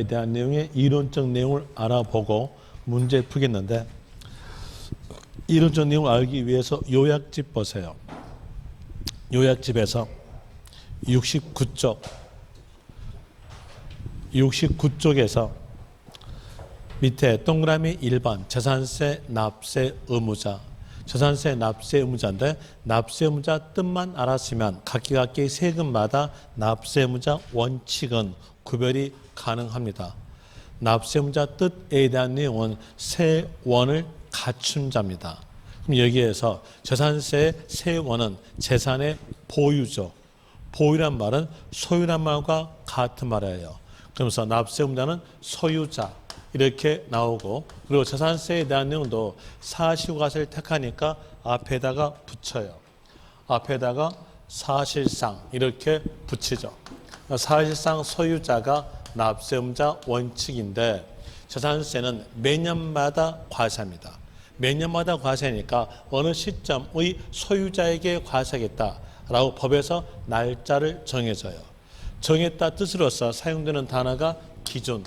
대한 내용의 이론적 내용을 알아보고 문제 풀겠는데, 이론적 내용을 알기 위해서 요약집 보세요. 요약집에서 69쪽에서 밑에 동그라미 1번 재산세 납세 의무자, 재산세 납세 의무자인데 납세 의무자 뜻만 알았으면 각기 세금마다 납세 의무자 원칙은 구별이 가능합니다. 납세 의무자 뜻에 대한 내용은 세원을 갖춘 자입니다. 그럼 여기에서 재산세의 세원은 재산의 보유죠. 보유란 말은 소유란 말과 같은 말이에요. 그러면서 납세 의무자는 소유자 이렇게 나오고, 그리고 재산세에 대한 내용도 사실과세를 택하니까 앞에다가 붙여요. 앞에다가 사실상 이렇게 붙이죠. 사실상 소유자가 납세 의무자 원칙인데, 재산세는 매년마다 과세합니다. 매년마다 과세하니까 어느 시점의 소유자에게 과세하겠다라고 법에서 날짜를 정해줘요. 정했다 뜻으로서 사용되는 단어가 기준,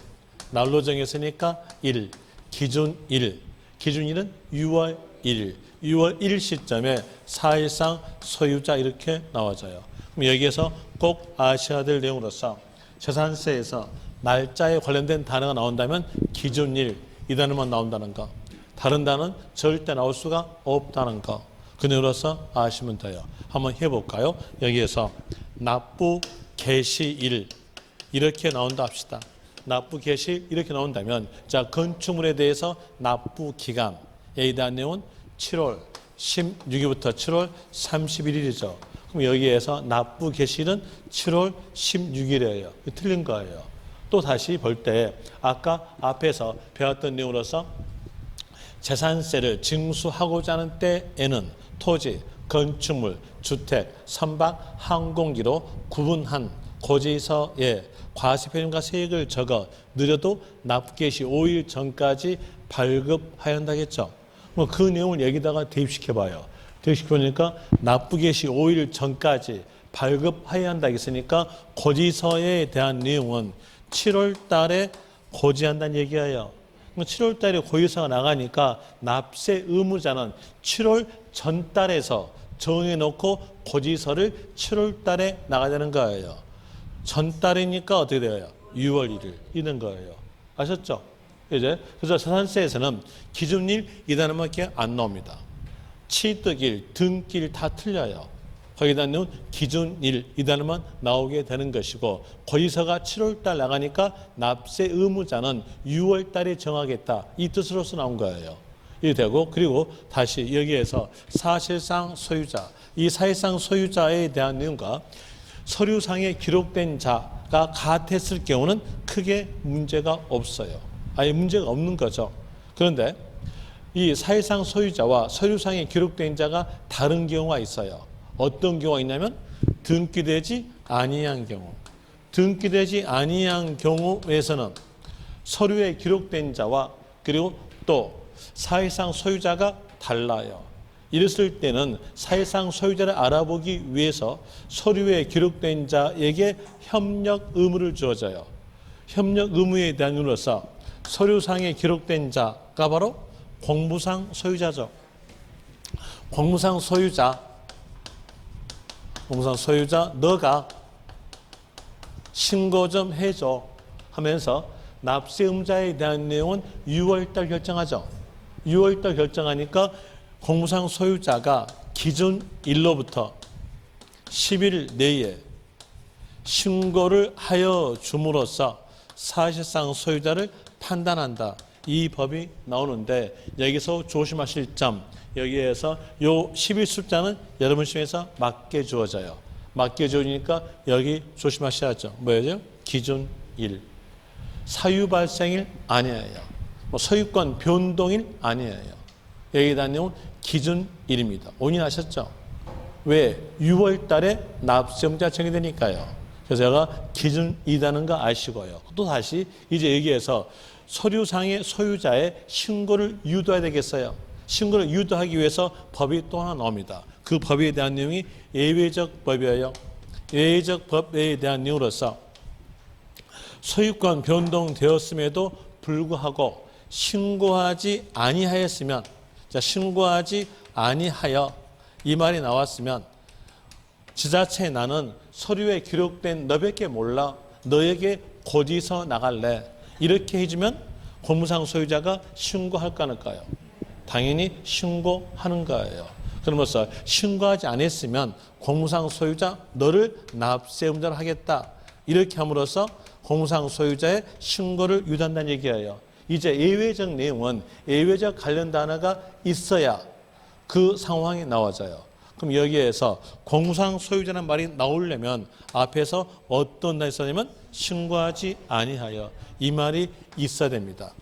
날로 정했으니까 1, 기준 1. 기준 1은 6월 1일. 6월 1일 시점에 사실상 소유자 이렇게 나와져요. 그럼 여기에서 꼭 아셔야 될 내용으로서 재산세에서 날짜에 관련된 단어가 나온다면 기준 1, 이 단어만 나온다는 거. 다른 단어는 절대 나올 수가 없다는 거. 그 내용으로서 아시면 돼요. 한번 해볼까요? 여기에서 납부 개시 1 이렇게 나온다 합시다. 납부 개시 이렇게 나온다면, 자, 건축물에 대해서 납부 기간에 대한 내용은 7월 16일부터 7월 31일이죠. 그럼 여기에서 납부 개시는 7월 16일이에요. 틀린 거예요. 또 다시 볼 때 아까 앞에서 배웠던 내용으로서 재산세를 징수하고자 하는 때에는 토지, 건축물, 주택, 선박, 항공기로 구분한 고지서에 과세표준과 세액을 적어 느려도 납부 개시 5일 전까지 발급해야 한다겠죠. 그 내용을 여기다가 대입시켜봐요. 대입시켜보니까 납부 개시 5일 전까지 발급해야 한다 했으니까 고지서에 대한 내용은 7월 달에 고지한다는 얘기예요. 7월 달에 고지서가 나가니까 납세 의무자는 7월 전달에서 정해놓고 고지서를 7월 달에 나가야 되는 거예요. 전달이니까 어떻게 돼요? 6월 1일 이런 거예요. 아셨죠? 이제 그래서 재산세에서는 기준일 이 단어밖에 안 나옵니다. 취득일, 등기일 다 틀려요. 거기다 넣은 기준일 이 단어만 나오게 되는 것이고, 고지서가 7월 달 나가니까 납세 의무자는 6월 달에 정하겠다 이 뜻으로서 나온 거예요. 이게 되고, 그리고 다시 여기에서 사실상 소유자, 이 사실상 소유자에 대한 내용과 서류상에 기록된 자가 같았을 경우는 크게 문제가 없어요. 아예 문제가 없는 거죠. 그런데 이 사실상 소유자와 서류상에 기록된 자가 다른 경우가 있어요. 어떤 경우가 있냐면 등기되지 아니한 경우. 등기되지 아니한 경우에서는 서류에 기록된 자와 그리고 또 사실상 소유자가 달라요. 이랬을 때는 사실상 소유자를 알아보기 위해서 서류에 기록된 자에게 협력 의무를 주어져요. 협력 의무에 대한 이유로서 서류상에 기록된 자가 바로 공무상 소유자죠. 공무상 소유자, 너가 신고 좀 해줘 하면서 납세 의무자에 대한 내용은 6월달 결정하죠. 6월달 결정하니까 공무상 소유자가 기준 일로부터 10일 내에 신고를 하여 줌으로써 사실상 소유자를 판단한다. 이 법이 나오는데, 여기서 조심하실 점, 여기에서 요 10일 숫자는 여러분 시험에서 맞게 주어져요. 맞게 주어지니까 여기 조심하셔야죠. 뭐예요? 기준 1. 사유 발생일 아니에요. 소유권 변동일 아니에요. 여기에 대한 내용은 기준 1입니다. 온인하셨죠? 왜? 6월 달에 납세의무자 정해되니까요. 그래서 제가 기준 2라는 거 아시고요. 또 다시 이제 여기에서 서류상의 소유자의 신고를 유도해야 되겠어요. 신고를 유도하기 위해서 법이 또 하나 나옵니다. 그 법에 대한 내용이 예외적 법이에요. 예외적 법에 대한 내용으로서 소유권 변동되었음에도 불구하고 신고하지 아니하였으면, 자, 신고하지 아니하여 이 말이 나왔으면 지자체에 나는 서류에 기록된 너밖에 몰라 너에게 고지서 나갈래 이렇게 해주면 공무상 소유자가 신고할까 안 할까요? 당연히 신고하는 거예요. 그러면서 신고하지 않았으면 공무상 소유자 너를 납세 의무자로 하겠다 이렇게 함으로써 공무상 소유자의 신고를 유도한다는 얘기예요. 이제 예외적 내용은 예외적 관련 단어가 있어야 그 상황이 나와져요. 그럼 여기에서 공무상 소유자라는 말이 나오려면 앞에서 어떤 단어가 있었냐면 신고하지 아니하여 이 말이 있어야 됩니다.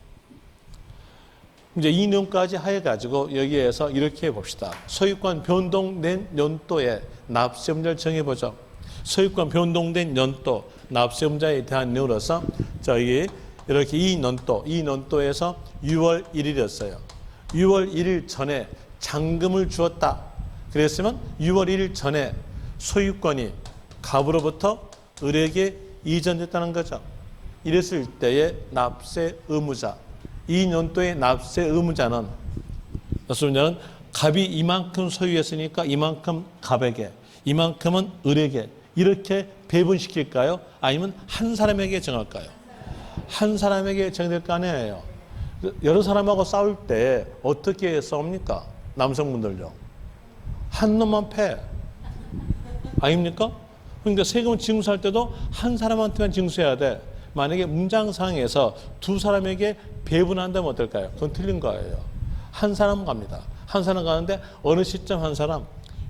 이제 이 내용까지 해가지고 여기에서 이렇게 해봅시다. 소유권 변동된 연도에 납세 의무자를 정해보죠. 소유권 변동된 연도 납세 의무자에 대한 내용으로서 저희 이렇게 이 연도에서 6월 1일이었어요. 6월 1일 전에 잔금을 주었다. 그랬으면 6월 1일 전에 소유권이 갑으로부터 을에게 이전됐다는 거죠. 이랬을 때의 납세 의무자, 이 연도의 납세 의무자는 갑이 이만큼 소유했으니까 이만큼 갑에게, 이만큼은 을에게 이렇게 배분시킬까요? 아니면 한 사람에게 정할까요? 한 사람에게 정될 거 아니에요. 여러 사람하고 싸울 때 어떻게 싸웁니까? 남성분들요. 한 놈만 패. 아닙니까? 그러니까 세금을 징수할 때도 한 사람한테만 징수해야 돼. 만약에 문장상에서 두 사람에게 배분한다면 어떨까요? 그건 틀린 거예요. 한 사람 갑니다. 한 사람 가는데 어느 시점 한 사람?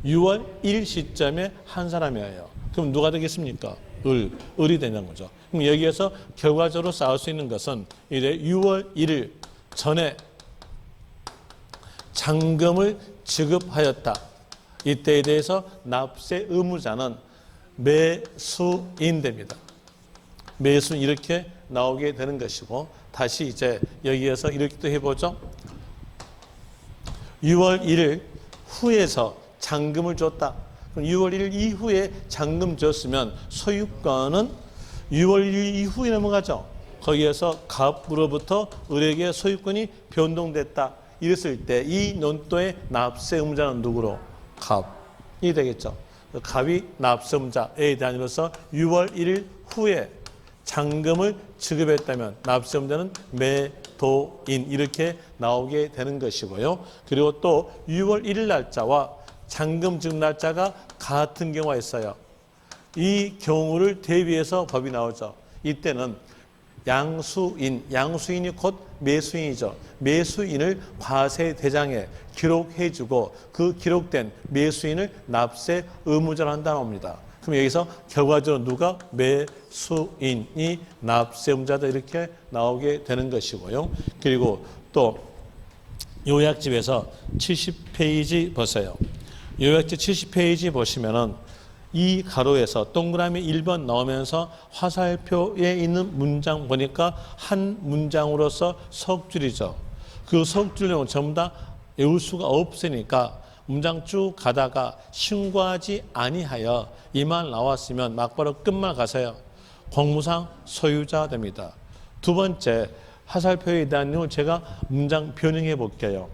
6월 1일 시점에 한 사람이에요. 그럼 누가 되겠습니까? 을이 되는 거죠. 그럼 여기에서 결과적으로 싸울 수 있는 것은 이제 6월 1일 전에 잔금을 지급하였다. 이때에 대해서 납세 의무자는 매수인 됩니다. 매수는 이렇게 나오게 되는 것이고, 다시 이제 여기에서 이렇게 또 해보죠. 6월 1일 후에서 잔금을 줬다. 그럼 6월 1일 이후에 잔금 줬으면 소유권은 6월 1일 이후에 넘어가죠. 거기에서 갑으로부터 을에게 소유권이 변동됐다. 이랬을 때 이 연도의 납세 의무자는 누구로? 갑이 되겠죠. 갑이 납세 의무자에 대한으로서 6월 1일 후에 잔금을 지급했다면 납세 의무자는 매도인 이렇게 나오게 되는 것이고요. 그리고 또 6월 1일 날짜와 잔금 지급 날짜가 같은 경우가 있어요. 이 경우를 대비해서 법이 나오죠. 이때는 양수인이 곧 매수인이죠. 매수인을 과세대장에 기록해주고 그 기록된 매수인을 납세 의무자로 한다고 합니다. 그럼 여기서 결과적으로 누가 매수인이 납세 의무자다 이렇게 나오게 되는 것이고요. 그리고 또 요약집에서 70페이지 보세요. 요약집 70페이지 보시면은 이 가로에서 동그라미 1번 나오면서 화살표에 있는 문장 보니까 한 문장으로서 석줄이죠. 그 석줄 내용 전부 다 외울 수가 없으니까 문장 쭉 가다가 신고하지 아니하여 이 말 나왔으면 막바로 끝만 가세요. 공무상 소유자 됩니다. 두 번째 화살표에 대한 내용을 제가 문장 변형해 볼게요.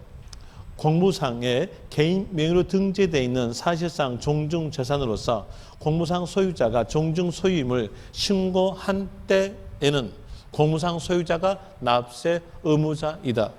공무상에 개인 명의로 등재되어 있는 사실상 종중재산으로서 공무상 소유자가 종중 소유임을 신고한 때에는 공무상 소유자가 납세 의무자이다.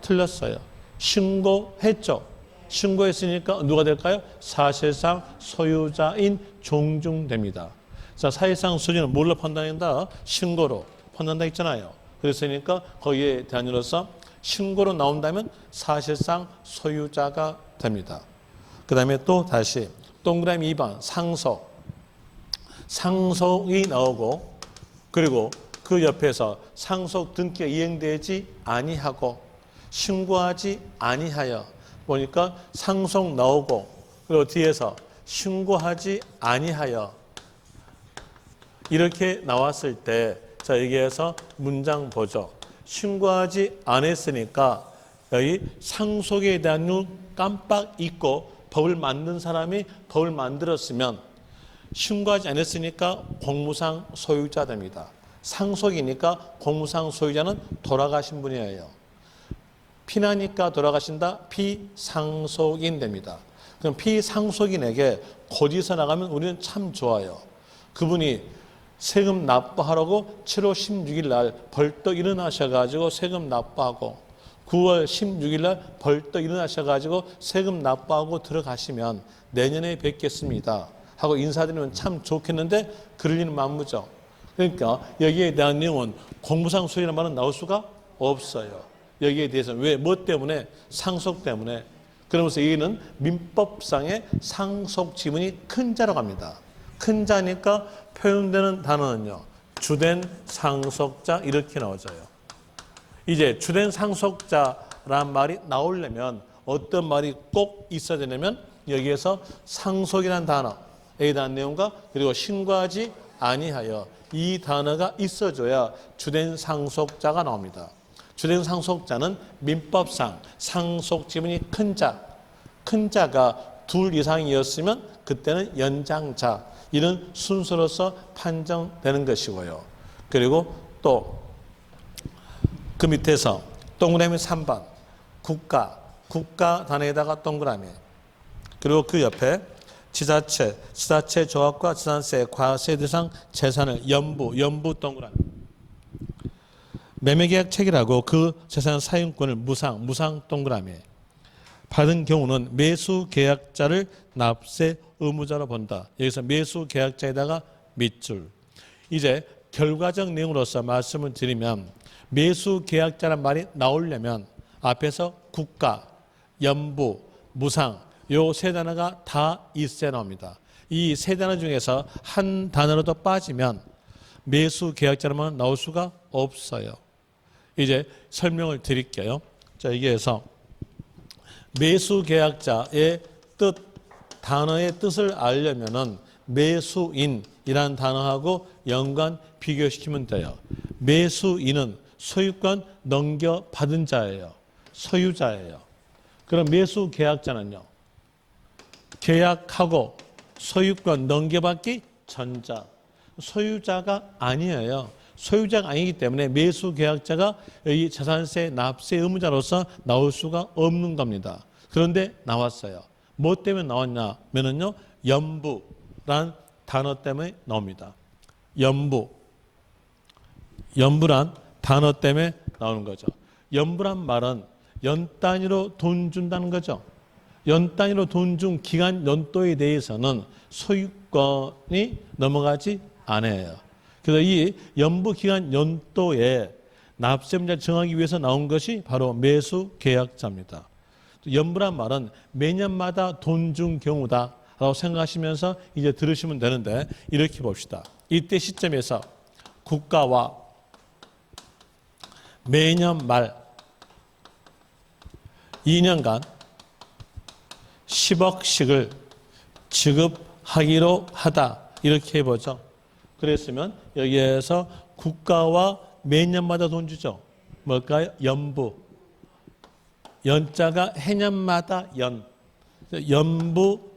틀렸어요. 신고했죠. 신고했으니까 누가 될까요? 사실상 소유자인 종중됩니다. 자, 사실상 소유는 뭘로 판단한다? 신고로 판단한다 했잖아요. 그랬으니까 거기에 대한 이로서 신고로 나온다면 사실상 소유자가 됩니다. 그 다음에 또 다시 동그라미 2번 상속이 나오고 그리고 그 옆에서 상속 등기가 이행되지 아니하고 신고하지 아니하여 보니까 상속 나오고 그리고 뒤에서 신고하지 아니하여 이렇게 나왔을 때 자 여기에서 문장 보죠. 신고하지 않았으니까 여기 상속에 대한 룰 깜빡 잊고 법을 만든 사람이 법을 만들었으면 신고하지 않았으니까 공무상 소유자 됩니다. 상속이니까 공무상 소유자는 돌아가신 분이에요. 피나니까 돌아가신다. 피상속인 됩니다. 그럼 피상속인에게 고지서 나가면 우리는 참 좋아요. 그분이 세금 납부하라고 7월 16일 날 벌떡 일어나셔가지고 세금 납부하고 9월 16일 날 벌떡 일어나셔가지고 세금 납부하고 들어가시면 내년에 뵙겠습니다 하고 인사드리면 참 좋겠는데 그럴 리는 만무죠. 그러니까 여기에 대한 내용은 공무상 소유라는 말은 나올 수가 없어요. 여기에 대해서는 왜? 뭐 때문에? 상속 때문에. 그러면서 여기는 민법상의 상속 지분이 큰 자라고 합니다. 큰 자니까 표현되는 단어는요. 주된 상속자 이렇게 나오져요. 이제 주된 상속자란 말이 나오려면 어떤 말이 꼭 있어야 되냐면 여기에서 상속이라는 단어에 대한 내용과 그리고 신고하지 아니하여 이 단어가 있어줘야 주된 상속자가 나옵니다. 주된 상속자는 민법상 상속 지분이 큰 자가 둘 이상이었으면 그때는 연장자 이런 순서로서 판정되는 것이고요. 그리고 또 그 밑에서 동그라미 3번 국가 단어에다가 동그라미 그리고 그 옆에 지자체 조합과 재산세, 과세 대상 재산을 연부 동그라미 매매계약 체결하고 그 재산 사용권을 무상 동그라미 받은 경우는 매수계약자를 납세 의무자로 본다. 여기서 매수계약자에다가 밑줄. 이제 결과적 내용으로서 말씀을 드리면 매수계약자란 말이 나오려면 앞에서 국가, 연부, 무상 요 세 단어가 다 있어야 나옵니다. 이 세 단어 중에서 한 단어라도 빠지면 매수계약자라면 나올 수가 없어요. 이제 설명을 드릴게요. 자, 여기에서 매수계약자의 뜻, 단어의 뜻을 알려면은 매수인이라는 단어하고 연관 비교시키면 돼요. 매수인은 소유권 넘겨받은 자예요. 소유자예요. 그럼 매수계약자는요. 계약하고 소유권 넘겨받기 전자. 소유자가 아니에요. 소유자가 아니기 때문에 매수계약자가 이 재산세 납세 의무자로서 나올 수가 없는 겁니다. 그런데 나왔어요. 뭐 때문에 나왔냐면은요, 연부란 단어 때문에 나옵니다. 연부란 단어 때문에 나오는 거죠. 연부란 말은 연 단위로 돈 준다는 거죠. 연 단위로 돈 준 기간 연도에 대해서는 소유권이 넘어가지 않아요. 그래서 이 연부기간 연도에 납세의무자를 정하기 위해서 나온 것이 바로 매수계약자입니다. 연부란 말은 매년마다 돈 준 경우다 라고 생각하시면서 이제 들으시면 되는데 이렇게 봅시다. 이때 시점에서 국가와 매년 말 2년간 10억씩을 지급하기로 하다 이렇게 해보죠. 그랬으면 여기에서 국가와 매년마다 돈 주죠. 뭘까요? 연부. 연자가 해년마다 연부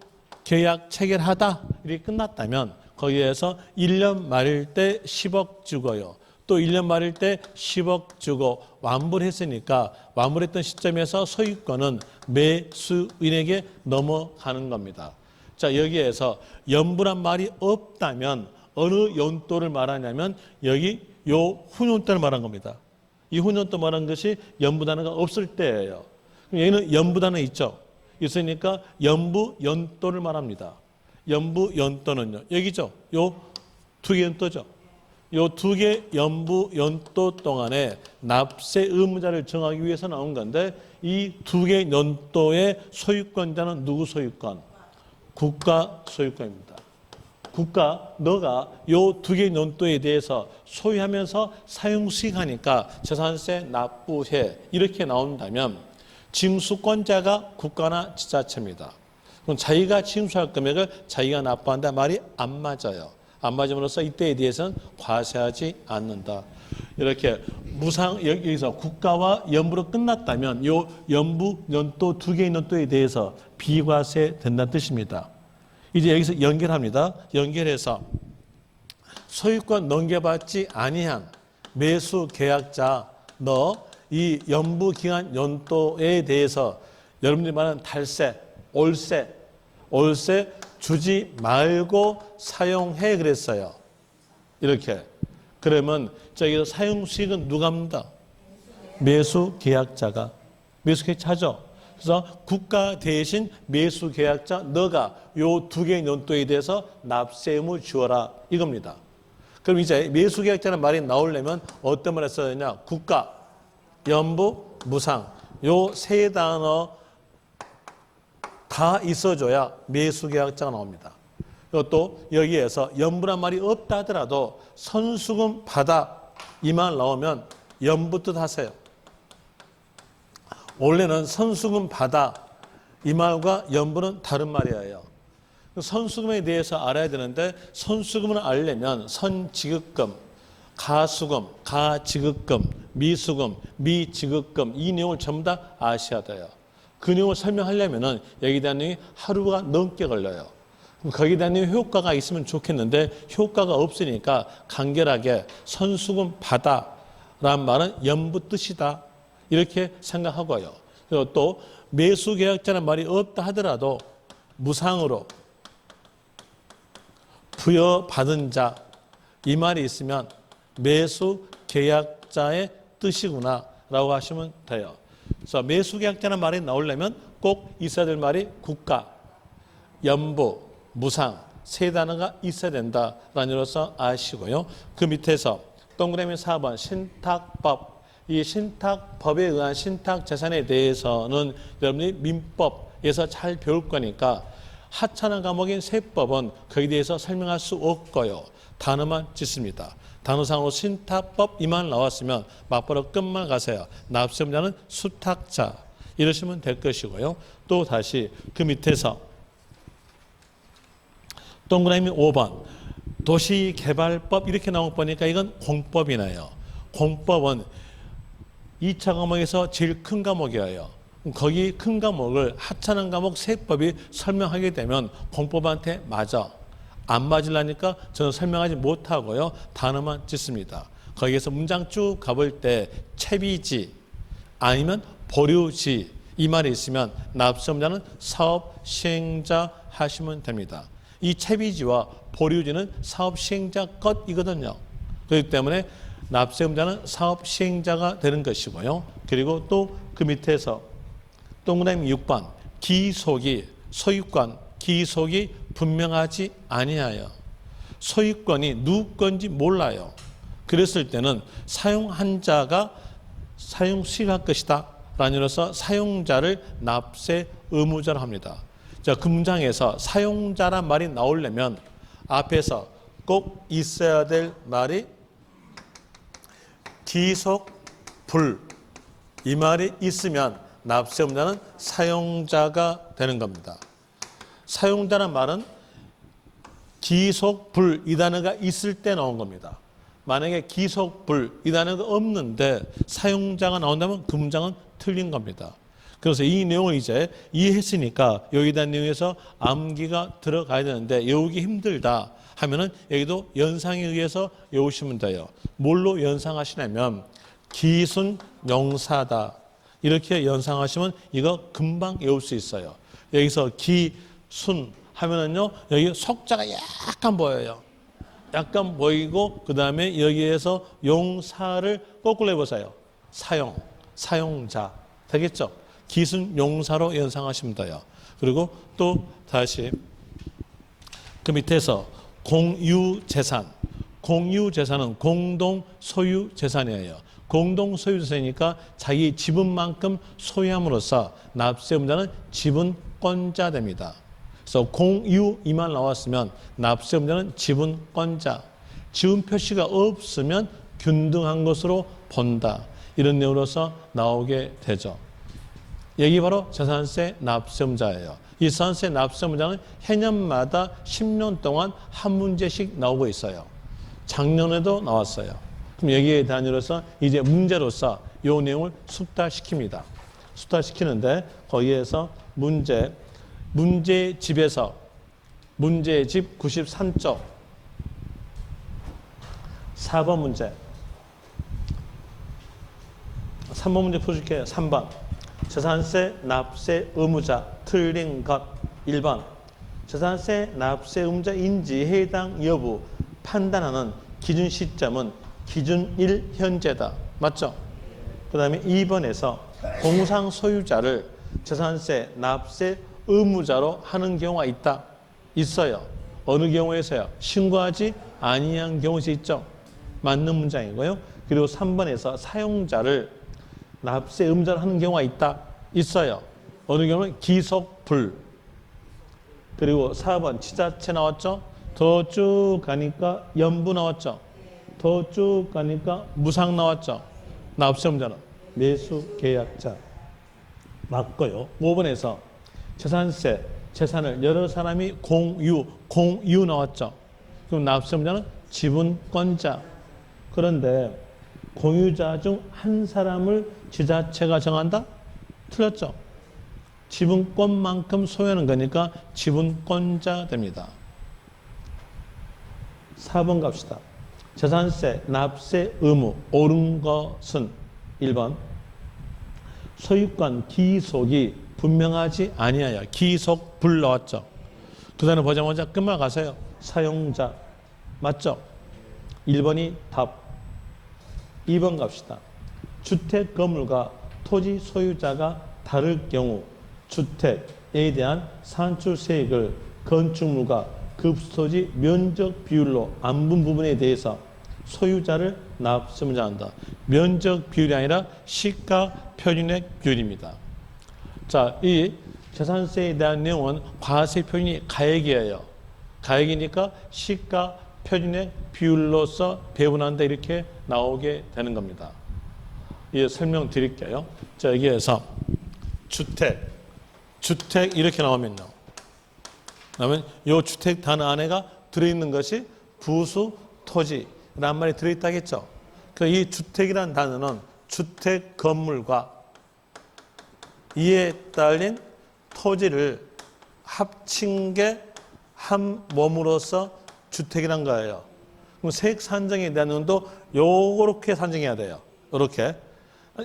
계약 체결하다 이렇게 끝났다면 거기에서 1년 말일 때 10억 주고요. 또 1년 말일 때 10억 주고 완부를 했으니까 완부했던 시점에서 소유권은 매수인에게 넘어가는 겁니다. 자, 여기에서 연부란 말이 없다면 어느 연도를 말하냐면 여기 요 후년도를 말한 겁니다. 이 후년도 말한 것이 연부 단어가 없을 때예요. 여기는 연부 단어 있죠. 있으니까 연부 연도를 말합니다. 연부 연도는요. 여기죠. 요 두 개 연도죠. 요 두 개 연부 연도 동안에 납세 의무자를 정하기 위해서 나온 건데 이 두 개 연도의 소유권자는 누구 소유권? 국가 소유권입니다. 국가, 너가 요 두 개 연도에 대해서 소유하면서 사용수익하니까 재산세 납부해 이렇게 나온다면 징수권자가 국가나 지자체입니다. 그럼 자기가 징수할 금액을 자기가 납부한다 말이 안 맞아요. 안 맞음으로써 이때에 대해서는 과세하지 않는다. 이렇게 무상 여기서 국가와 연부로 끝났다면 요 연부 연도 두 개의 연도에 대해서 비과세 된다는 뜻입니다. 이제 여기서 연결합니다. 연결해서 소유권 넘겨받지 아니한 매수 계약자 너 이 연부 기간 연도에 대해서 여러분들이 말하는 달세, 올세 주지 말고 사용해 그랬어요. 이렇게. 그러면 저기서 사용 수익은 누가 합니다? 매수 계약자가. 매수 계약자죠. 그래서 국가 대신 매수 계약자 너가 요 두 개의 연도에 대해서 납세 의무 지어라 이겁니다. 그럼 이제 매수 계약자라는 말이 나오려면 어떤 말을 써야 되냐? 국가, 연부, 무상 요 세 단어 다 있어줘야 매수 계약자가 나옵니다. 그리고 또 여기에서 연부란 말이 없다 하더라도 선수금 받아 이 말 나오면 연부 뜻 하세요. 원래는 선수금 받아 이 말과 연부는 다른 말이에요. 선수금에 대해서 알아야 되는데 선수금을 알려면 선지급금, 가수금, 가지급금, 미수금, 미지급금 이 내용을 전부 다 아셔야 돼요. 그 내용을 설명하려면 여기에 대한 내용이 하루가 넘게 걸려요. 그럼 거기에 대한 효과가 있으면 좋겠는데 효과가 없으니까 간결하게 선수금 받아라는 말은 연부 뜻이다. 이렇게 생각하고요. 그리고 또 매수계약자라는 말이 없다 하더라도 무상으로 부여받은 자 이 말이 있으면 매수계약자의 뜻이구나 라고 하시면 돼요. 그래서 매수계약자라는 말이 나오려면 꼭 있어야 될 말이 국가, 연부, 무상 세 단어가 있어야 된다라는 것으로 아시고요. 그 밑에서 동그라미 4번 신탁법 이 신탁법에 의한 신탁재산에 대해서는 여러분이 민법에서 잘 배울 거니까 하찮은 과목인 세법은 거기에 대해서 설명할 수 없고요. 단어만 짓습니다. 단어상으로 신탁법 이만 나왔으면 맞바로 끝만 가세요. 납세자는 수탁자 이러시면 될 것이고요. 또 다시 그 밑에서 동그라미 5번 도시개발법 이렇게 나온 거 보니까 이건 공법이네요. 공법은 2차 과목에서 제일 큰 과목이에요. 거기 큰 과목을 하찮은 과목 세법이 설명하게 되면 공법한테 맞아. 안 맞으려니까 저는 설명하지 못하고요. 단어만 짓습니다. 거기에서 문장 쭉 가볼 때 채비지 아니면 보류지 이 말이 있으면 납세자는 사업 시행자 하시면 됩니다. 이 채비지와 보류지는 사업 시행자 것이거든요. 그렇기 때문에 납세자는 사업 시행자가 되는 것이고요. 그리고 또 그 밑에서 동그라미 6번 기속이 소유권 기속이 분명하지 아니하여 소유권이 누구 건지 몰라요. 그랬을 때는 사용한 자가 사용 수익할 것이다 라면서 사용자를 납세 의무자로 합니다. 자, 그 문장에서 사용자란 말이 나오려면 앞에서 꼭 있어야 될 말이 기속불 이 말이 있으면 납세 의무자는 사용자가 되는 겁니다. 사용자란 말은 기속불 이 단어가 있을 때 나온 겁니다. 만약에 기속불 이 단어가 없는데 사용자가 나온다면 그 문장은 틀린 겁니다. 그래서 이 내용을 이제 이해했으니까 여기에 대한 내용에서 암기가 들어가야 되는데 외우기 힘들다 하면은 여기도 연상에 의해서 외우시면 돼요. 뭘로 연상하시냐면 기순용사다 이렇게 연상하시면 이거 금방 외울 수 있어요. 여기서 기순 하면은요 여기 속자가 약간 보여요. 약간 보이고 그 다음에 여기에서 용사를 거꾸로 해보세요. 사용자 되겠죠? 기순용사로 연상하시면 돼요. 그리고 또 다시 그 밑에서 공유재산. 공유재산은 공동 소유 재산이에요. 공동 소유 재산이니까 자기 지분만큼 소유함으로써 납세 의무자는 지분권자 됩니다. 그래서 공유 이 말 나왔으면 납세 의무자는 지분권자. 지분 표시가 없으면 균등한 것으로 본다. 이런 내용으로서 나오게 되죠. 여기 바로 재산세 납세 의무자예요. 이 재산세 납세 의무자는 해년마다 10년 동안 한 문제씩 나오고 있어요. 작년에도 나왔어요. 그럼 여기에 대한 이로서 이제 문제로서 이 내용을 숙달시킵니다. 숙달시키는데 거기에서 문제집에서 문제집 93쪽 4번 문제. 3번 문제 풀어줄게요. 3번. 재산세, 납세 의무자 틀린 것. 1번. 재산세, 납세 의무자 인지 해당 여부 판단하는 기준 시점은 기준 1 현재다. 맞죠? 그 다음에 2번에서 공상 소유자를 재산세, 납세 의무자로 하는 경우가 있다. 있어요. 어느 경우에서요? 신고하지 아니한 경우에서 있죠. 맞는 문장이고요. 그리고 3번에서 사용자를 납세 의무자로 하는 경우가 있다. 있어요. 어느 경우는 기속불. 그리고 4번 지자체 나왔죠. 더 쭉 가니까 연부 나왔죠. 더 쭉 가니까 무상 나왔죠. 납세 의무자는 매수 계약자. 맞고요. 5번에서 재산세, 재산을 여러 사람이 공유 나왔죠. 그럼 납세 의무자는 지분권자. 그런데 공유자 중 한 사람을 지자체가 정한다? 틀렸죠. 지분권만큼 소유하는 거니까 지분권자 됩니다. 4번 갑시다. 재산세, 납세 의무 옳은 것은 1번 소유권 기속이 분명하지 아니하여 기속불 나왔죠. 그 다음에 보자마자 끝만 가세요. 사용자 맞죠? 1번이 답. 2번 갑시다. 주택 건물과 토지 소유자가 다를 경우 주택에 대한 산출세액을 건축물과 급수토지 면적 비율로 안분 부분에 대해서 소유자를 납세의무자 한다. 면적 비율이 아니라 시가 표준액 비율입니다. 자, 이 재산세에 대한 내용은 과세 표준이 가액이에요. 가액이니까 시가 표준액 비율로서 배분한다 이렇게 나오게 되는 겁니다. 예, 설명드릴게요. 자, 여기에서 주택 이렇게 나오면요. 그러면 이 주택 단어 안에가 들어있는 것이 부수 토지란 말이 들어있다겠죠. 이 주택이라는 단어는 주택 건물과 이에 딸린 토지를 합친 게 한 몸으로서 주택이란 거예요. 그럼 세액 산정에 대한 내용도 요렇게 산정해야 돼요. 요렇게.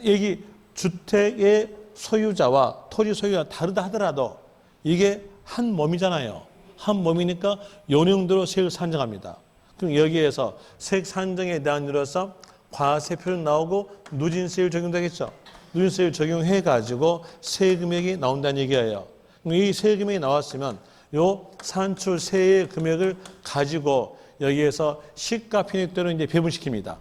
여기 주택의 소유자와 토지 소유자가 다르다 하더라도 이게 한 몸이잖아요. 한 몸이니까 요 내용대로 세액을 산정합니다. 그럼 여기에서 세액 산정에 대한 이유로서 과세표준 나오고 누진세율 적용되겠죠. 누진세율 적용해가지고 세금액이 나온다는 얘기예요. 그럼 이 세금액이 나왔으면 요 산출세의 금액을 가지고 여기에서 시가편익대로 이제 배분시킵니다.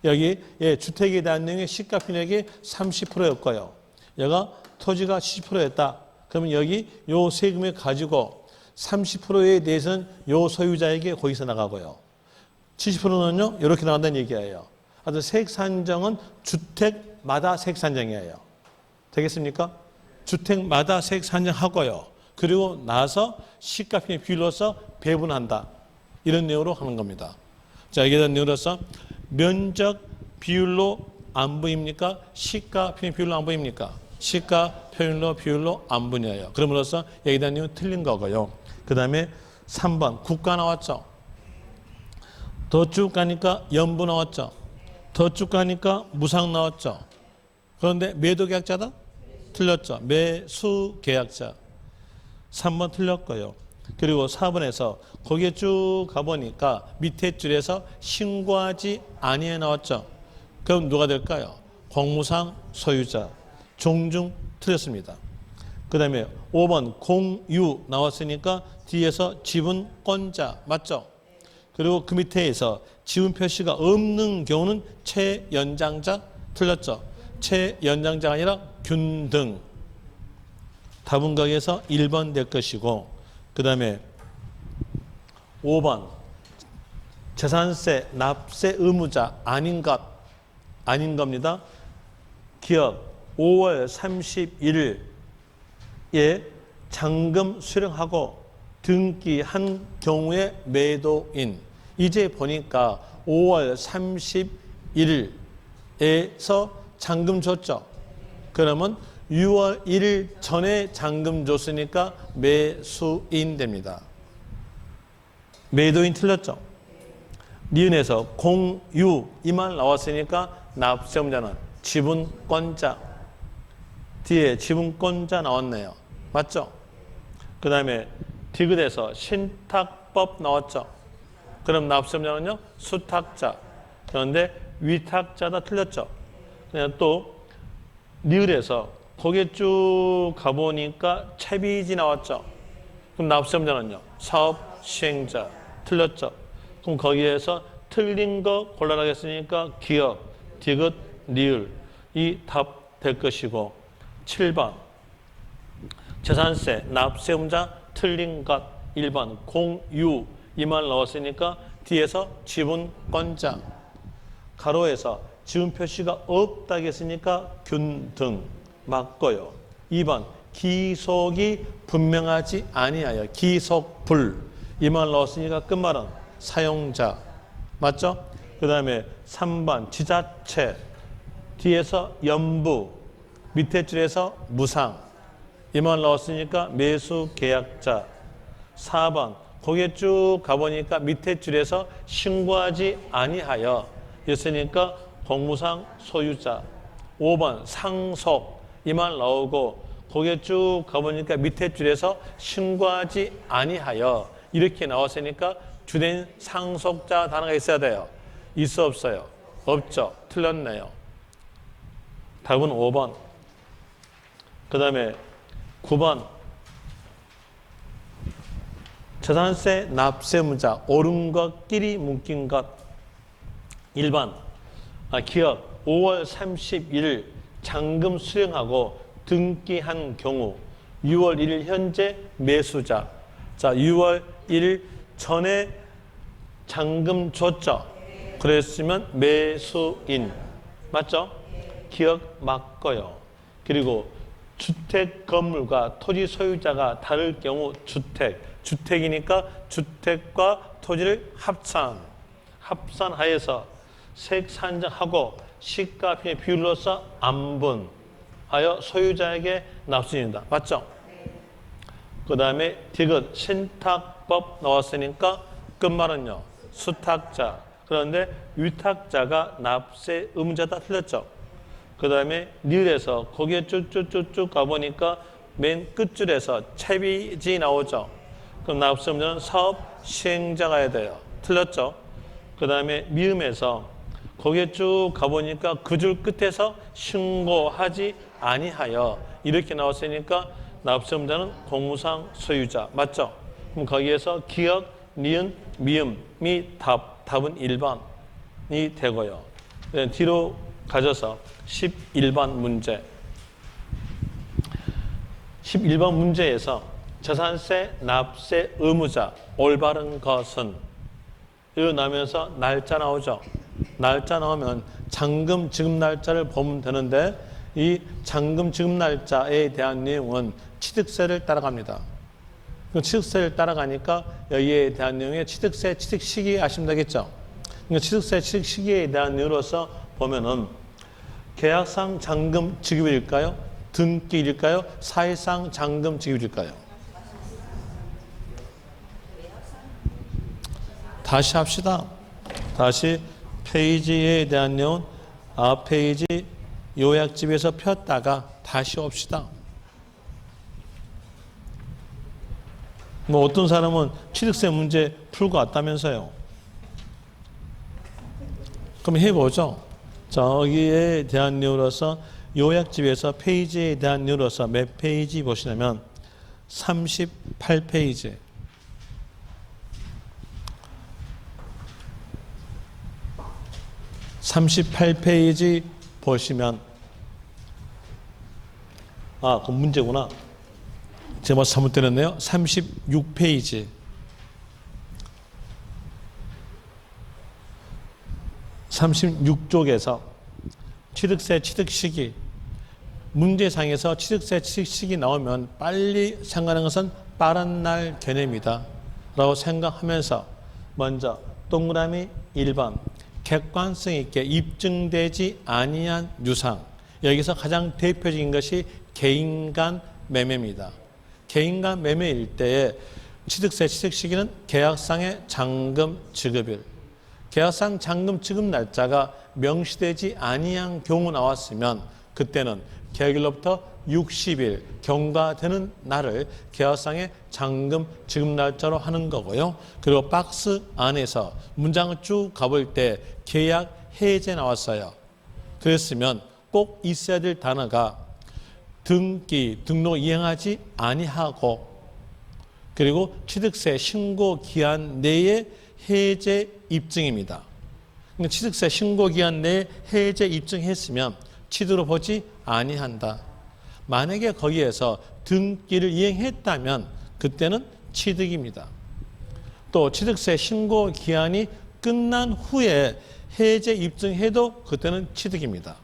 여기 주택에 대한 내용의 시가편익이 30%였고요. 얘가 토지가 70%였다. 그러면 여기 요 세금을 가지고 30%에 대해서는 요 소유자에게 거기서 나가고요. 70%는요 이렇게 나간다는 얘기예요. 하여튼 세액 산정은 주택마다 세액 산정이에요. 되겠습니까? 주택마다 세액 산정하고요. 그리고 나서 시가편익 비율로서 배분한다. 이런 내용으로 하는 겁니다. 자, 여기에 대한 내용으로서 면적 비율로 안 보입니까? 시가편익 비율로 안 보입니까? 시가편익 비율로 안 보여요. 그럼으로써 여기에 대한 내용은 틀린 거고요. 그 다음에 3번 국가 나왔죠. 더 쭉 가니까 연부 나왔죠. 더 쭉 가니까 무상 나왔죠. 그런데 매도 계약자다? 틀렸죠. 매수 계약자. 3번 틀렸고요. 그리고 4번에서 거기에 쭉 가보니까 밑에 줄에서 신고하지 아니해 나왔죠. 그럼 누가 될까요? 공무상 소유자. 종중 틀렸습니다. 그 다음에 5번 공유 나왔으니까 뒤에서 지분권자 맞죠? 그리고 그 밑에서 지분 표시가 없는 경우는 최연장자 틀렸죠? 최연장자가 아니라 균등. 답은 거기에서 1번 될 것이고 그 다음에 5번 재산세 납세 의무자 아닌 겁니다. 기업 5월 31일에 잔금 수령하고 등기한 경우의 매도인. 이제 보니까 5월 31일에서 잔금 줬죠. 그러면 6월 1일 전에 잔금 줬으니까 매수인 됩니다. 매도인 틀렸죠. 니은에서 공유 이 말 나왔으니까 납세음자는 지분권자. 뒤에 지분권자 나왔네요. 맞죠? 그 다음에 디귿에서 신탁법 나왔죠. 그럼 납세음자는요 수탁자. 그런데 위탁자다 틀렸죠. 그냥 또 니을에서 거기에 쭉 가보니까 채비지 나왔죠. 그럼 납세음자는요 사업 시행자 틀렸죠. 그럼 거기에서 틀린 거 골라라겠으니까 기업, 디귿, 니을 이 답 될 것이고 7번 재산세, 납세음자 틀린 것 1번 공유 이 말 넣었으니까 뒤에서 지분권자 가로에서 지분 표시가 없다고 했으니까 균등 맞고요. 2번 기속이 분명하지 아니하여 기속불 이 말 넣었으니까 끝말은 사용자 맞죠? 그 다음에 3번 지자체 뒤에서 연부 밑에 줄에서 무상 이 말 넣었으니까 매수계약자 4번 거기에 쭉 가보니까 밑에 줄에서 신고하지 아니하여 있으니까 공무상 소유자 5번 상속 이 말 나오고 거기에 쭉 가보니까 밑에 줄에서 신고하지 아니하여 이렇게 나왔으니까 주된 상속자 단어가 있어야 돼요. 있어 없어요? 없죠. 틀렸네요. 답은 5번. 그 다음에 9번 재산세 납세의무자 옳은 것끼리 묶인 것 1번 기업 5월 31일 잔금 수령하고 등기한 경우 6월 1일 현재 매수자 자 6월 1일 전에 잔금 줬죠. 그랬으면 매수인 맞죠? 기억 맞고요. 그리고 주택 건물과 토지 소유자가 다를 경우 주택이니까 주택과 토지를 합산하여서 색산정하고 시가편의 비율로서 안분하여 소유자에게 납수입니다. 맞죠? 그 다음에 디귿 신탁법 나왔으니까 끝말은요 수탁자. 그런데 위탁자가 납세 의무자다 틀렸죠. 그 다음에 니을에서 거기에 쭉쭉쭉쭉 가보니까 맨 끝줄에서 채비지 나오죠. 그럼 납세 의무자는 사업 시행자가 해야 돼요. 틀렸죠. 그 다음에 미음에서 거기에 쭉 가보니까 그 줄 끝에서 신고하지 아니하여 이렇게 나왔으니까 납세 의무자는 공무상 소유자 맞죠? 그럼 거기에서 기억, 니은, 미음이 답은 1번이 되고요. 뒤로 가져서 11번 문제. 11번 문제에서 재산세 납세 의무자 올바른 것은 이거 나오면서 날짜 나오죠. 날짜 나오면 잔금 지급 날짜를 보면 되는데 이 잔금 지급 날짜에 대한 내용은 취득세를 따라갑니다. 취득세를 따라가니까 여기에 대한 내용에 취득세 취득 시기 아시면 되겠죠. 그러니까 취득세 취득 시기에 대한 내용으로서 보면은 계약상 잔금 지급일까요? 등기일까요? 사실상 잔금 지급일까요? 다시 합시다. 다시 페이지에 대한 내용 앞 페이지 요약집에서 폈다가 다시 옵시다. 뭐 어떤 사람은 취득세 문제 풀고 왔다면서요. 그럼 해보죠. 저기에 대한 내용으로서 요약집에서 페이지에 대한 내용으로서 몇 페이지 보시냐면 38페이지. 38페이지 보시면 그 문제구나. 제가 뭐 잘못 때렸네요. 36페이지. 36쪽에서 취득세 취득 시기 문제상에서 취득세 취득 시기 나오면 빨리 생각하는 것은 빠른 날 개념이다 라고 생각하면서 먼저 동그라미 1번 객관성 있게 입증되지 아니한 유상 여기서 가장 대표적인 것이 개인 간 매매입니다. 개인 간 매매일 때에 취득세 취득 시기는 계약상의 잔금 지급일 계약상 잔금 지급 날짜가 명시되지 아니한 경우 나왔으면 그때는 계약일로부터 60일 경과되는 날을 계약상의 잔금 지급 날짜로 하는 거고요. 그리고 박스 안에서 문장을 쭉 가볼 때 계약 해제 나왔어요. 그랬으면 꼭 있어야 될 단어가 등기, 등록 이행하지 아니하고 그리고 취득세 신고 기한 내에 해제 입증입니다. 그러니까 취득세 신고 기한 내에 해제 입증했으면 취득으로 보지 아니한다. 만약에 거기에서 등기를 이행했다면 그때는 취득입니다. 또 취득세 신고 기한이 끝난 후에 해제 입증해도 그때는 취득입니다.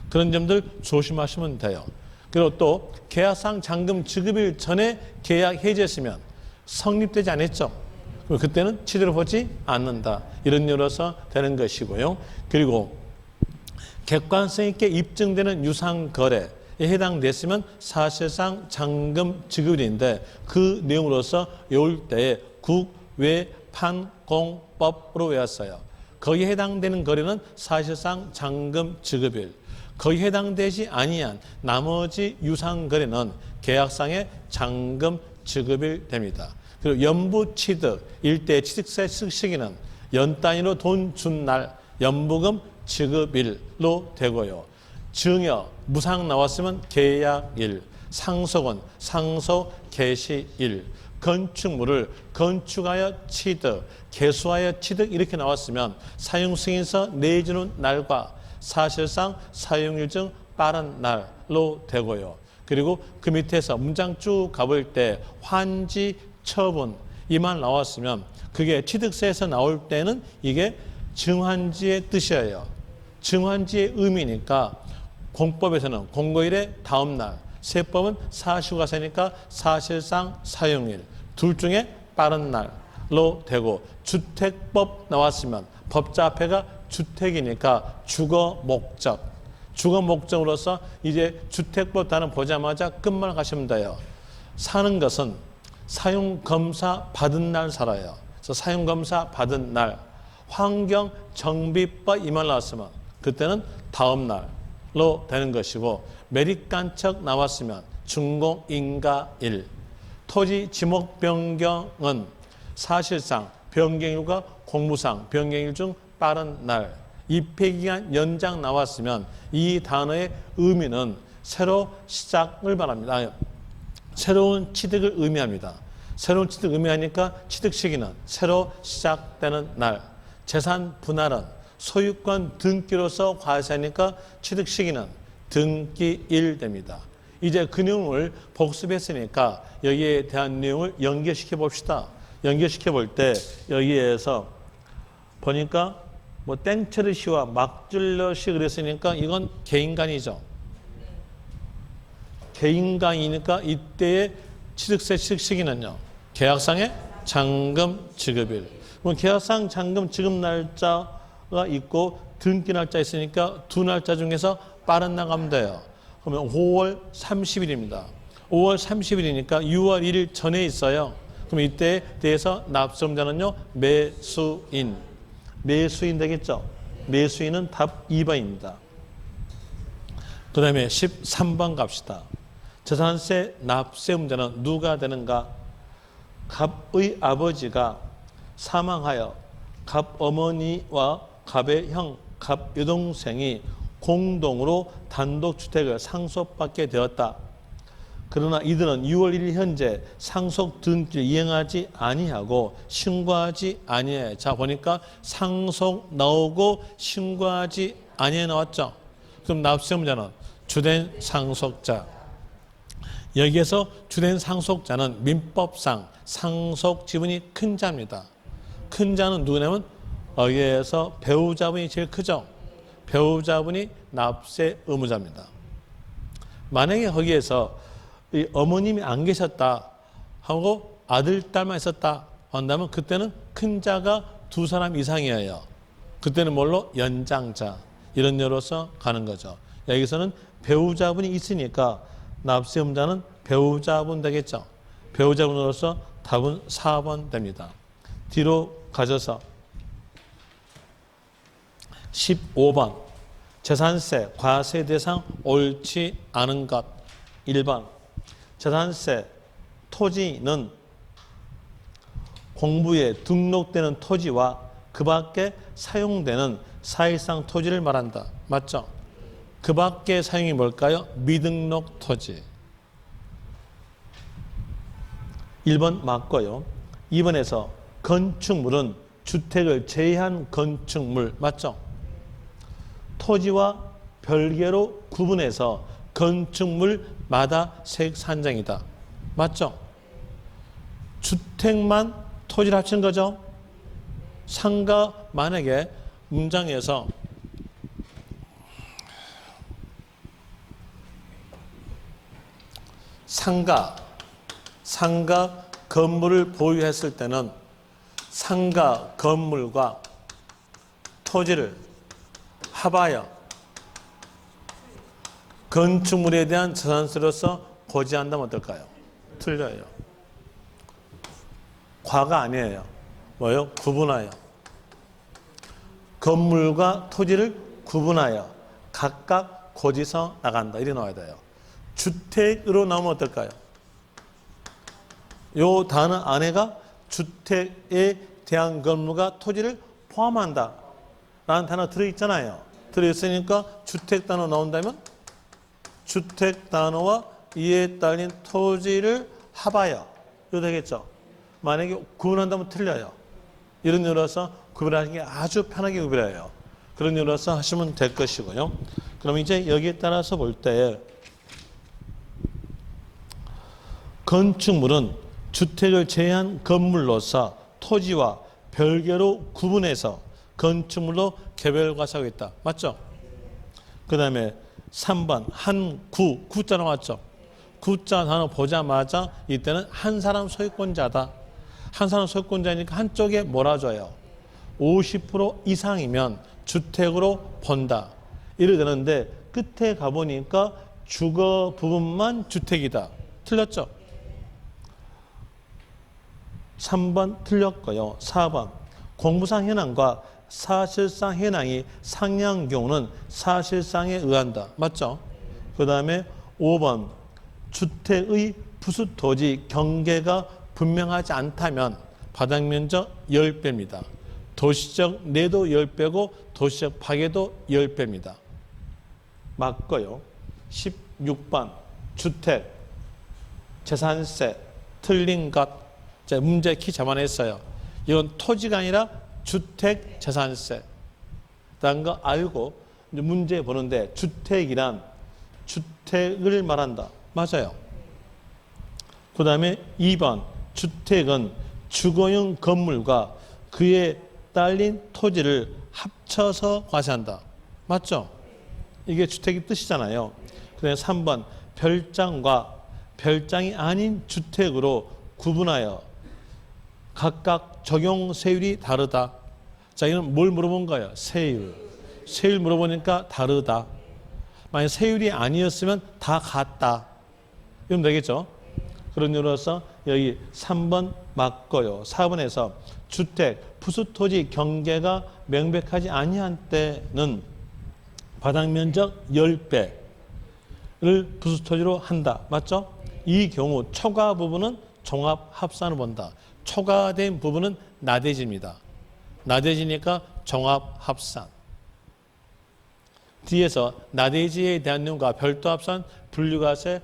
그런 점들 조심하시면 돼요. 그리고 또 계약상 잔금 지급일 전에 계약 해지했으면 성립되지 않았죠. 그때는 취득으로 보지 않는다. 이런 이유로서 되는 것이고요. 그리고 객관성 있게 입증되는 유상거래에 해당됐으면 사실상 잔금 지급일인데 그 내용으로서 외울 때에 국외판공법으로 외웠어요. 거기에 해당되는 거래는 사실상 잔금 지급일. 거기에 해당되지 아니한 나머지 유상거래는 계약상의 잔금 지급일 됩니다. 그리고 연부취득, 일대 취득세 시기는 연 단위로 돈 준 날, 연부금 지급일로 되고요. 증여, 무상 나왔으면 계약일, 상속은 상속 개시일, 건축물을 건축하여 취득, 개수하여 취득 이렇게 나왔으면 사용승인서 내주는 날과 사실상 사용일정 빠른 날로 되고요. 그리고 그 밑에서 문장 쭉 가볼 때 환지, 처분 이 말 나왔으면 그게 취득세에서 나올 때는 이게 증환지의 뜻이에요. 증환지의 의미니까 공법에서는 공고일의 다음 날, 세법은 사시가세니까 사실상 사용일 둘 중에 빠른 날로 되고 주택법 나왔으면 법자 앞에가 주택이니까 주거 목적. 주거 목적으로서 이제 주택법 단어 보자마자 끝말 가시면 돼요. 사는 것은 사용검사 받은 날 살아요. 그래서 사용검사 받은 날, 환경정비법 이 말 나왔으면 그때는 다음 날로 되는 것이고 매립간척 나왔으면 준공인가일, 토지 지목 변경은 사실상 변경일과 공무상 변경일 중 빠른 날, 입회기간 연장 나왔으면 이 단어의 의미는 새로 시작을 말합니다. 새로운 취득을 의미합니다. 새로운 취득을 의미하니까 취득 시기는 새로 시작되는 날, 재산 분할은 소유권 등기로서 과세하니까 취득 시기는 등기일 됩니다. 이제 그 내용을 복습했으니까 여기에 대한 내용을 연결시켜 봅시다. 연결시켜 볼 때 여기에서 보니까 뭐 땡처리시와 막줄러시 그랬으니까 이건 개인간이죠. 개인간이니까 이때의 취득세 취득 시기는요. 계약상의 잔금 지급일. 그럼 계약상 잔금 지급 날짜가 있고 등기 날짜 있으니까 두 날짜 중에서 빠른 날 가면 돼요. 그러면 5월 30일입니다. 5월 30일이니까 6월 1일 전에 있어요. 그럼 이때에 대해서 납세자는요. 매수인. 매수인 되겠죠. 매수인은 답 2번입니다. 그 다음에 13번 갑시다. 재산세 납세 문제는 누가 되는가? 갑의 아버지가 사망하여 갑 어머니와 갑의 형, 갑 여동생이 공동으로 단독주택을 상속받게 되었다. 그러나 이들은 6월 1일 현재 상속 등기를 이행하지 아니하고 신고하지 아니해. 자 보니까 상속 나오고 신고하지 아니해 나왔죠. 그럼 납세자는 주된 상속자. 여기에서 주된 상속자는 민법상 상속 지분이 큰 자입니다. 큰 자는 누구냐면 여기에서 배우자분이 제일 크죠. 배우자분이 납세 의무자입니다. 만약에 거기에서 이 어머님이 안 계셨다 하고 아들, 딸만 있었다 한다면 그때는 큰 자가 두 사람 이상이에요. 그때는 뭘로? 연장자. 이런 녀로서 가는 거죠. 여기서는 배우자분이 있으니까 납세 의무자는 배우자분 되겠죠. 배우자분으로서 답은 4번 됩니다. 뒤로 가셔서 15번 재산세 과세 대상 옳지 않은 것. 1번 재산세 토지는 공부에 등록되는 토지와 그 밖에 사용되는 사실상 토지를 말한다. 맞죠? 그 밖에 사용이 뭘까요? 미등록 토지. 1번 맞고요. 2번에서 건축물은 주택을 제외한 건축물. 맞죠? 토지와 별개로 구분해서 건축물마다 세액산정이다. 맞죠? 주택만 토지를 합치는 거죠. 상가 만약에 문장에서 상가 건물을 보유했을 때는 상가 건물과 토지를 합하여 건축물에 대한 재산세로서 고지한다면 어떨까요? 틀려요. 과가 아니에요. 뭐요? 구분하여. 건물과 토지를 구분하여 각각 고지서 나간다. 이렇게 나와야 돼요. 주택으로 나오면 어떨까요? 요 단어 안에가 주택에 대한 건물과 토지를 포함한다 라는 단어 들어있잖아요. 들어있으니까 주택 단어 나온다면 주택 단어와 이에 딸린 토지를 합하여 이거 되겠죠. 만약에 구분한다면 틀려요. 이런 이유로서 구별하는 게 아주 편하게 구별해요. 그런 이유로서 하시면 될 것이고요. 그럼 이제 여기에 따라서 볼 때 건축물은 주택을 제외한 건물로서 토지와 별개로 구분해서 건축물로 개별과세하고 있다. 맞죠? 그 다음에 3번 구자 나왔죠? 구자 단어 보자마자 이때는 한 사람 소유권자다. 한 사람 소유권자니까 한쪽에 몰아줘요. 50% 이상이면 주택으로 본다. 이래 되는데 끝에 가보니까 주거 부분만 주택이다. 틀렸죠? 3번 틀렸고요. 4번 공부상 현황과 사실상 현황이 상이한 경우는 사실상에 의한다. 맞죠? 그 다음에 5번 주택의 부수토지 경계가 분명하지 않다면 바닥면적 10배입니다. 도시적 내도 10배고 도시적 파괴도 10배입니다. 맞고요. 16번 주택 재산세 틀린 것. 자, 문제 키 잡아냈어요. 이건 토지가 아니라 주택 재산세. 라는 거 알고 이제 문제 보는데 주택이란 주택을 말한다. 맞아요. 그 다음에 2번 주택은 주거용 건물과 그에 딸린 토지를 합쳐서 과세한다. 맞죠? 이게 주택의 뜻이잖아요. 그 다음에 3번 별장과 별장이 아닌 주택으로 구분하여 각각 적용 세율이 다르다. 자, 이건 뭘 물어본 거예요? 세율. 세율 물어보니까 다르다. 만약 세율이 아니었으면 다 같다. 이러면 되겠죠? 그런 이유로서 여기 3번 맞고요. 4번에서 주택, 부수토지 경계가 명백하지 아니한 때는 바닥면적 10배를 부수토지로 한다. 맞죠? 이 경우 초과 부분은 종합합산을 본다. 초과된 부분은 나대지입니다. 나대지니까 종합합산. 뒤에서 나대지에 대한 내용과 별도합산, 분류과세,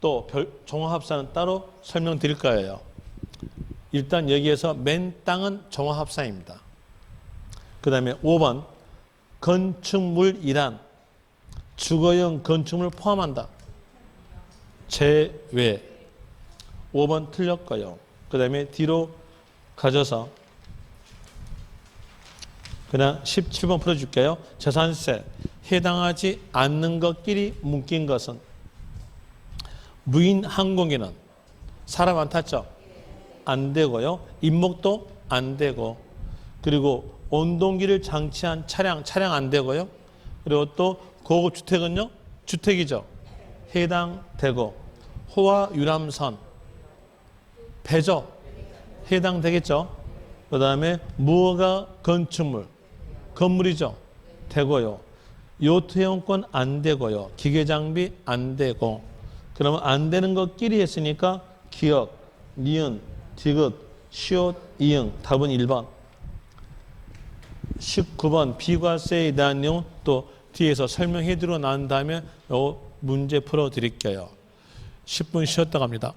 또 종합합산은 따로 설명드릴 거예요. 일단 여기에서 맨 땅은 종합합산입니다. 그 다음에 5번 건축물이란 주거용 건축물을 포함한다. 제외. 5번 틀렸고요. 그 다음에 뒤로 가져서 그냥 17번 풀어줄게요. 재산세 해당하지 않는 것끼리 묶인 것은 무인 항공기는 사람 안 탔죠? 안 되고요. 임목도 안 되고, 그리고 온동기를 장치한 차량 안 되고요. 그리고 또 고급 주택은요, 주택이죠. 해당되고, 호화 유람선, 배죠. 해당되겠죠. 그 다음에 무허가 건축물, 건물이죠. 되고요. 요트회원권 안 되고요. 기계장비 안 되고. 그러면 안 되는 것끼리 했으니까 기역, 니은, 디귿, 시옷, 이응. 답은 1번. 19번 비과세에 대한 내용 또 뒤에서 설명해 드리고 난 다음에 요 문제 풀어 드릴게요. 10분 쉬었다 갑니다.